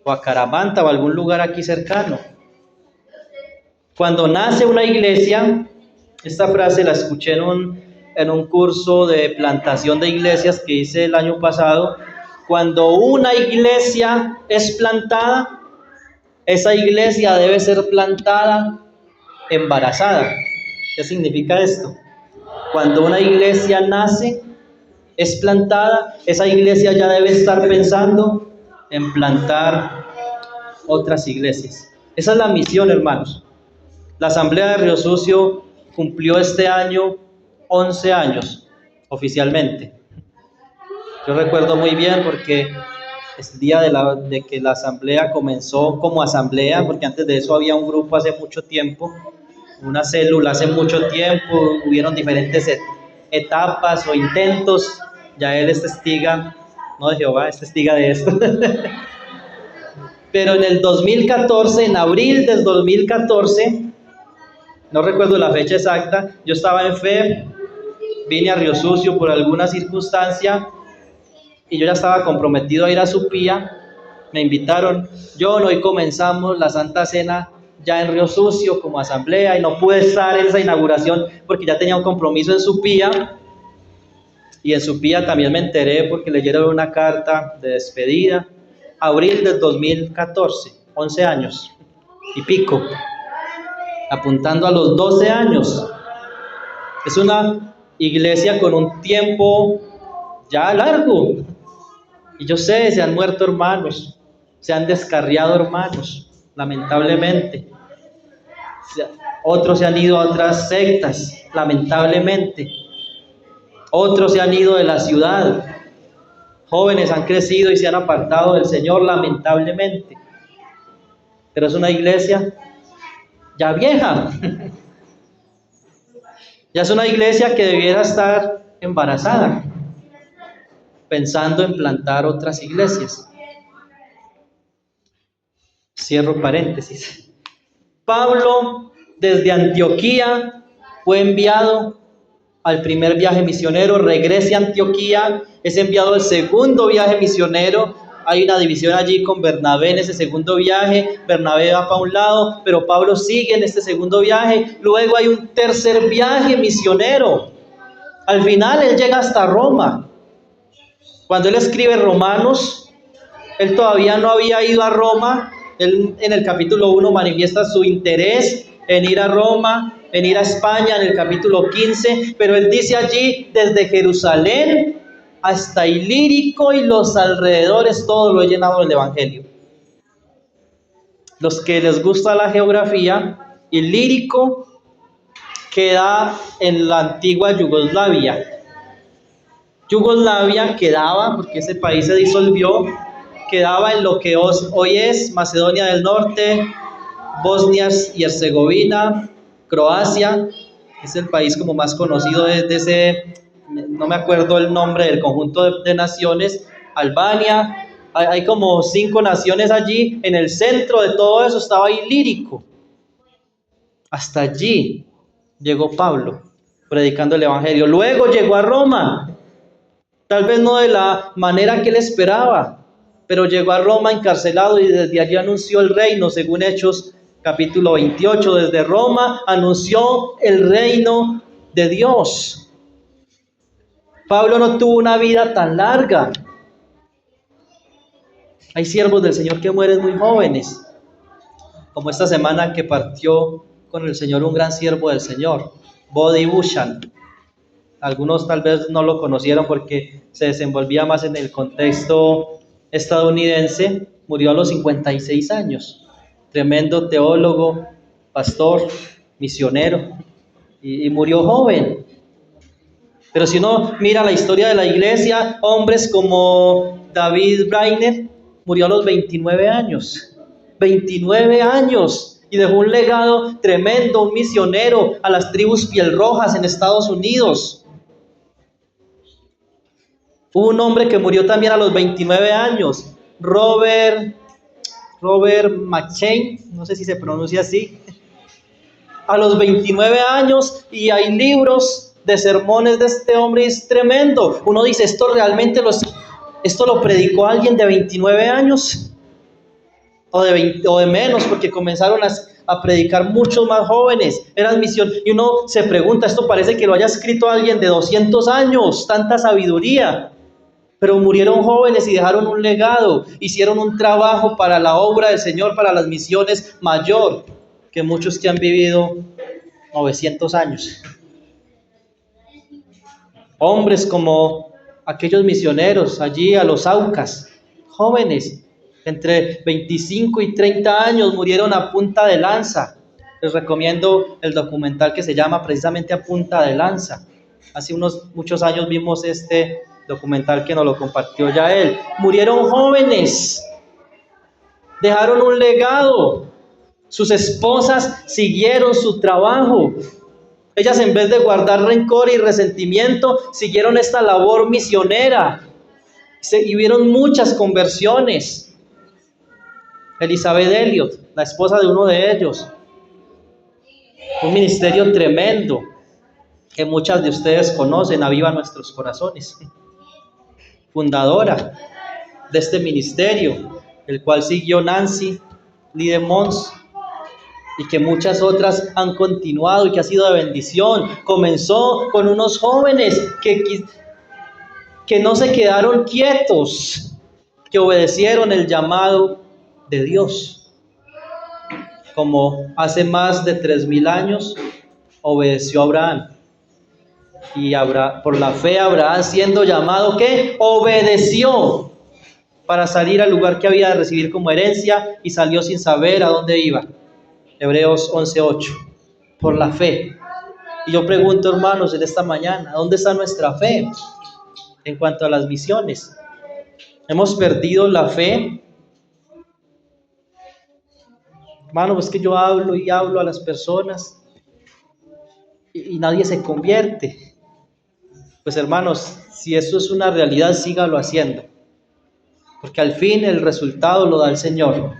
o a Caramanta o a algún lugar aquí cercano. Cuando nace una iglesia, esta frase la escuché en un curso de plantación de iglesias que hice el año pasado. Cuando una iglesia es plantada, esa iglesia debe ser plantada embarazada. ¿Qué significa esto? Cuando una iglesia nace, es plantada, esa iglesia ya debe estar pensando en plantar otras iglesias. Esa es la misión, hermanos. La Asamblea de Río Sucio cumplió este año 11 años oficialmente. Yo recuerdo muy bien porque es el día de que la asamblea comenzó como asamblea, porque antes de eso había un grupo hace mucho tiempo, una célula hace mucho tiempo, hubieron diferentes etapas o intentos, ya él es testiga, no de Jehová, es testiga de esto. Pero en el 2014, en abril del 2014, no recuerdo la fecha exacta, yo estaba en fe, vine a Río Sucio por alguna circunstancia, y yo ya estaba comprometido a ir a Supía, me invitaron, hoy comenzamos la Santa Cena ya en Río Sucio como asamblea y no pude estar en esa inauguración porque ya tenía un compromiso en Supía, y en Supía también me enteré porque leyeron una carta de despedida, abril del 2014, 11 años y pico, apuntando a los 12 años. Es una iglesia con un tiempo ya largo. Y yo sé, se han muerto hermanos, se han descarriado hermanos, lamentablemente. Otros se han ido a otras sectas, lamentablemente. Otros se han ido de la ciudad. Jóvenes han crecido y se han apartado del Señor, lamentablemente. Pero es una iglesia ya vieja. Ya es una iglesia que debiera estar embarazada, pensando en plantar otras iglesias. Cierro paréntesis. Pablo desde Antioquía fue enviado al primer viaje misionero, regresa a Antioquía, es enviado al segundo viaje misionero. Hay una división allí con Bernabé en ese segundo viaje, Bernabé va para un lado, pero Pablo sigue en este segundo viaje. Luego hay un tercer viaje misionero. Al final él llega hasta Roma. Cuando él escribe Romanos, él todavía no había ido a Roma. Él en el capítulo 1 manifiesta su interés en ir a Roma, en ir a España en el capítulo 15, pero él dice allí, desde Jerusalén hasta Ilírico y los alrededores, todo lo he llenado del Evangelio. Los que les gusta la geografía, Ilírico queda en la antigua Yugoslavia. Yugoslavia quedaba, porque ese país se disolvió, quedaba en lo que hoy es Macedonia del Norte, Bosnia y Herzegovina, Croacia, es el país como más conocido de ese, no me acuerdo el nombre del conjunto de naciones, Albania, hay como 5 naciones allí, en el centro de todo eso estaba Ilírico. Hasta allí llegó Pablo, predicando el Evangelio. Luego llegó a Roma, tal vez no de la manera que él esperaba, pero llegó a Roma encarcelado y desde allí anunció el reino, según Hechos capítulo 28. Desde Roma anunció el reino de Dios. Pablo no tuvo una vida tan larga. Hay siervos del Señor que mueren muy jóvenes, como esta semana que partió con el Señor un gran siervo del Señor, Bodhi Bushan. Algunos tal vez no lo conocieron porque se desenvolvía más en el contexto estadounidense. Murió a los 56 años. Tremendo teólogo, pastor, misionero, y murió joven. Pero si uno mira la historia de la iglesia, hombres como David Brainerd murió a los 29 años. 29 años. Y dejó un legado tremendo, un misionero a las tribus piel rojas en Estados Unidos. Hubo un hombre que murió también a los 29 años, Robert McChain, no sé si se pronuncia así, a los 29 años, y hay libros de sermones de este hombre, es tremendo. Uno dice, ¿esto realmente esto lo predicó alguien de 29 años? O de menos, porque comenzaron a predicar muchos más jóvenes, eran misión. Y uno se pregunta, esto parece que lo haya escrito alguien de 200 años, tanta sabiduría. Pero murieron jóvenes y dejaron un legado, hicieron un trabajo para la obra del Señor, para las misiones mayor que muchos que han vivido 900 años. Hombres como aquellos misioneros allí a los Aucas, jóvenes, entre 25 y 30 años, murieron a punta de lanza. Les recomiendo el documental que se llama precisamente A Punta de Lanza. Hace muchos años vimos este documental que nos lo compartió ya él. Murieron jóvenes, dejaron un legado, sus esposas siguieron su trabajo. Ellas, en vez de guardar rencor y resentimiento, siguieron esta labor misionera y vieron muchas conversiones. Elizabeth Elliot, la esposa de uno de ellos, un ministerio tremendo que muchas de ustedes conocen, Aviva Nuestros Corazones, fundadora de este ministerio, el cual siguió Nancy Lee Mons, y que muchas otras han continuado y que ha sido de bendición. Comenzó con unos jóvenes que no se quedaron quietos, que obedecieron el llamado de Dios, como hace más de 3000 años obedeció Abraham. Y por la fe Abraham, siendo llamado, ¿qué? Obedeció para salir al lugar que había de recibir como herencia, y salió sin saber a dónde iba. Hebreos 11:8. Por la fe. Y yo pregunto, hermanos, en esta mañana, ¿dónde está nuestra fe en cuanto a las misiones? ¿Hemos perdido la fe? Hermano, es que yo hablo y hablo a las personas y nadie se convierte. Pues hermanos, si eso es una realidad, sígalo haciendo, porque al fin el resultado lo da el Señor.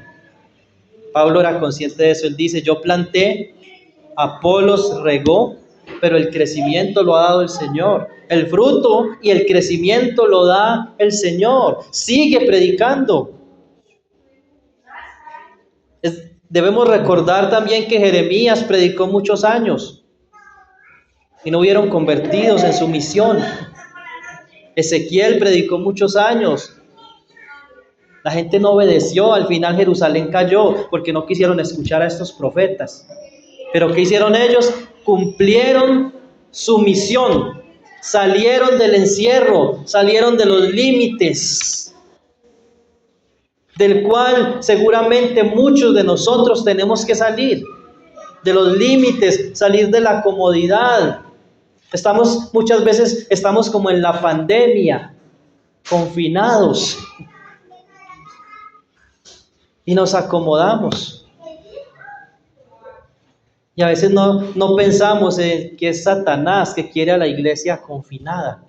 Pablo era consciente de eso. Él dice, yo planté, Apolos regó, pero el crecimiento lo ha dado el Señor. El fruto y el crecimiento lo da el Señor. Sigue predicando. Debemos recordar también que Jeremías predicó muchos años y no hubieron convertidos en su misión. Ezequiel predicó muchos años. La gente no obedeció, al final Jerusalén cayó porque no quisieron escuchar a estos profetas. Pero ¿qué hicieron ellos? Cumplieron su misión, salieron del encierro, salieron de los límites, del cual seguramente muchos de nosotros tenemos que salir, de los límites, salir de la comodidad, Muchas veces estamos como en la pandemia, confinados, y nos acomodamos. Y a veces no pensamos en que es Satanás que quiere a la iglesia confinada.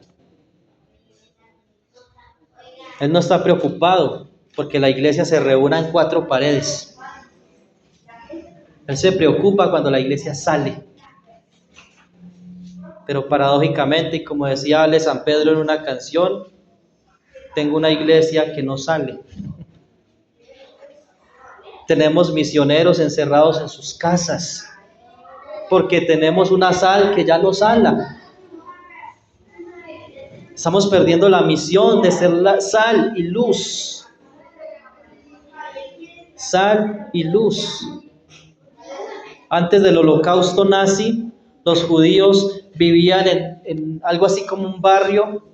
Él no está preocupado porque la iglesia se reúna en 4 paredes. Él se preocupa cuando la iglesia sale. Pero paradójicamente, y como decía Ale San Pedro en una canción, tengo una iglesia que no sale. Tenemos misioneros encerrados en sus casas, porque tenemos una sal que ya no sala. Estamos perdiendo la misión de ser la sal y luz. Sal y luz. Antes del holocausto nazi, los judíos vivían en algo así como un barrio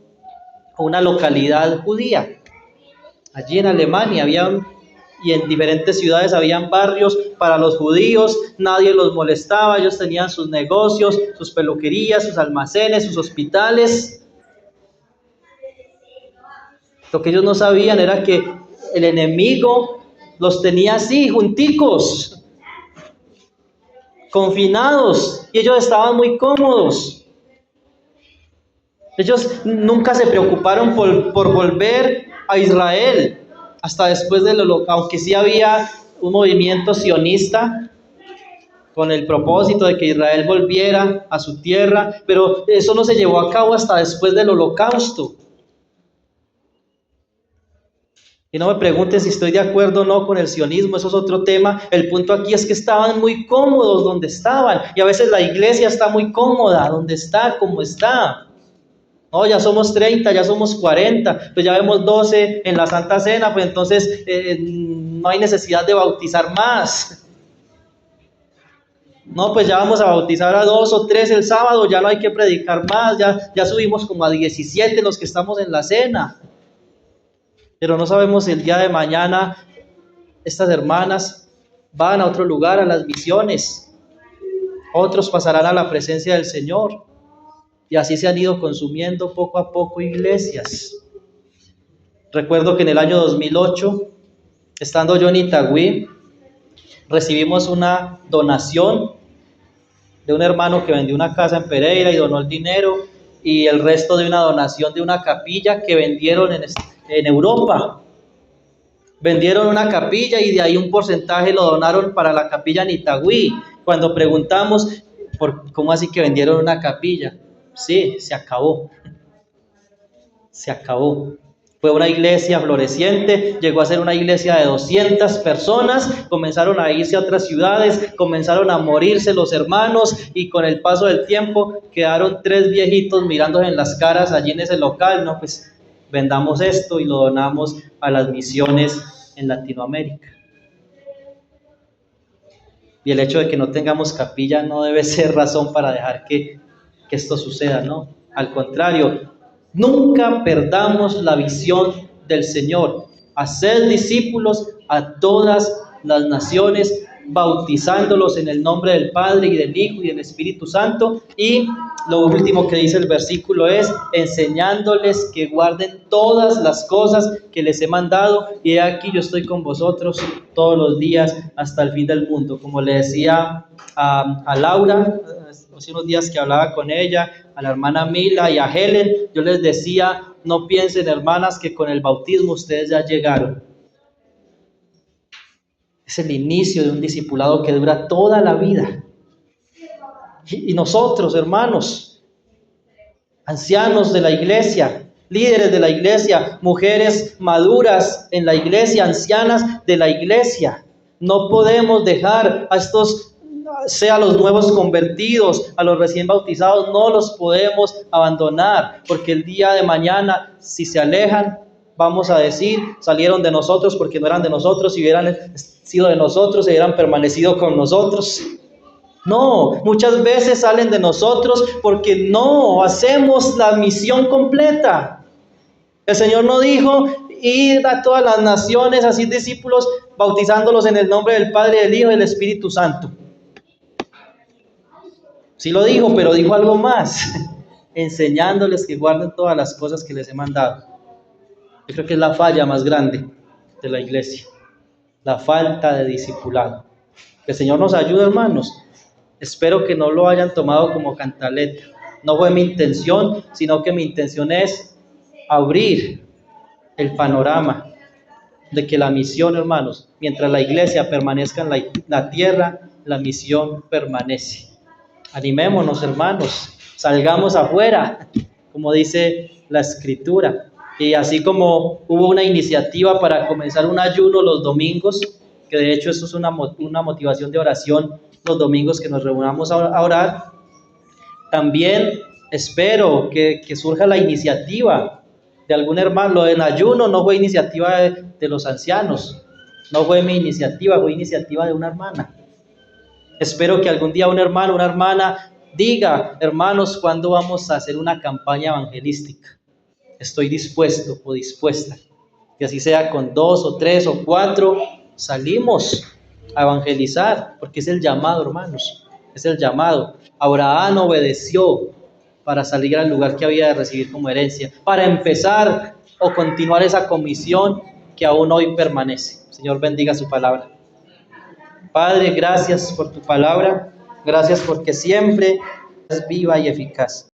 o una localidad judía. Allí en Alemania y en diferentes ciudades habían barrios para los judíos, nadie los molestaba, ellos tenían sus negocios, sus peluquerías, sus almacenes, sus hospitales. Lo que ellos no sabían era que el enemigo los tenía así, junticos, confinados, y ellos estaban muy cómodos. Ellos nunca se preocuparon por volver a Israel hasta después del holocausto, aunque sí había un movimiento sionista con el propósito de que Israel volviera a su tierra, pero eso no se llevó a cabo hasta después del holocausto. Y no me pregunten si estoy de acuerdo o no con el sionismo, eso es otro tema. El punto aquí es que estaban muy cómodos donde estaban, y a veces la iglesia está muy cómoda donde está, como está. No, ya somos 30, ya somos 40, pues ya vemos 12 en la Santa Cena, pues entonces no hay necesidad de bautizar más. No, pues ya vamos a bautizar a 2 o 3 el sábado, ya no hay que predicar más, ya subimos como a 17 los que estamos en la cena. Pero no sabemos si el día de mañana estas hermanas van a otro lugar, a las misiones. Otros pasarán a la presencia del Señor. Y así se han ido consumiendo poco a poco iglesias. Recuerdo que en el año 2008, estando yo en Itagüí, recibimos una donación de un hermano que vendió una casa en Pereira y donó el dinero, y el resto de una donación de una capilla que vendieron en Europa. Vendieron una capilla y de ahí un porcentaje lo donaron para la capilla en Itagüí. Cuando preguntamos, ¿cómo así que vendieron una capilla? Sí, se acabó. Se acabó. Fue una iglesia floreciente, llegó a ser una iglesia de 200 personas, comenzaron a irse a otras ciudades, comenzaron a morirse los hermanos, y con el paso del tiempo quedaron 3 viejitos mirándose en las caras allí en ese local. No, pues vendamos esto y lo donamos a las misiones en Latinoamérica. Y el hecho de que no tengamos capilla no debe ser razón para dejar que esto suceda, ¿no? Al contrario, nunca perdamos la visión del Señor: hacer discípulos a todas las naciones, bautizándolos en el nombre del Padre y del Hijo y del Espíritu Santo. Y lo último que dice el versículo es: enseñándoles que guarden todas las cosas que les he mandado, y he aquí yo estoy con vosotros todos los días hasta el fin del mundo. Como le decía a Laura, hace unos días que hablaba con ella, a la hermana Mila y a Helen, yo les decía: no piensen, hermanas, que con el bautismo ustedes ya llegaron. Es el inicio de un discipulado que dura toda la vida. Y nosotros, hermanos, ancianos de la iglesia, líderes de la iglesia, mujeres maduras en la iglesia, ancianas de la iglesia, no podemos dejar a estos, sea los nuevos convertidos, a los recién bautizados, no los podemos abandonar, porque el día de mañana, si se alejan, vamos a decir: salieron de nosotros porque no eran de nosotros. Si hubieran sido de nosotros, se hubieran permanecido con nosotros. No, muchas veces salen de nosotros porque no hacemos la misión completa. El Señor no dijo: id a todas las naciones, así discípulos, bautizándolos en el nombre del Padre, del Hijo y del Espíritu Santo. Sí lo dijo, pero dijo algo más. enseñándoles que guarden todas las cosas que les he mandado. Yo creo que es la falla más grande de la iglesia, la falta de discipulado. Que el Señor nos ayude, hermanos. Espero que no lo hayan tomado como cantaleta. No fue mi intención, sino que mi intención es abrir el panorama de que la misión, hermanos, mientras la iglesia permanezca en la tierra, la misión permanece. Animémonos, hermanos, salgamos afuera, como dice la Escritura. Y así como hubo una iniciativa para comenzar un ayuno los domingos, que de hecho eso es una motivación de oración los domingos que nos reunamos a orar, también espero que surja la iniciativa de algún hermano. Lo del ayuno no fue iniciativa de los ancianos, no fue mi iniciativa, fue iniciativa de una hermana. Espero que algún día un hermano, una hermana diga: hermanos, ¿cuándo vamos a hacer una campaña evangelística? Estoy dispuesto o dispuesta. Que así sea con 2 o 3 o 4, salimos a evangelizar, porque es el llamado, hermanos, es el llamado. Abraham obedeció para salir al lugar que había de recibir como herencia, para empezar o continuar esa comisión que aún hoy permanece. Señor, bendiga su palabra. Padre, gracias por tu palabra, gracias porque siempre es viva y eficaz.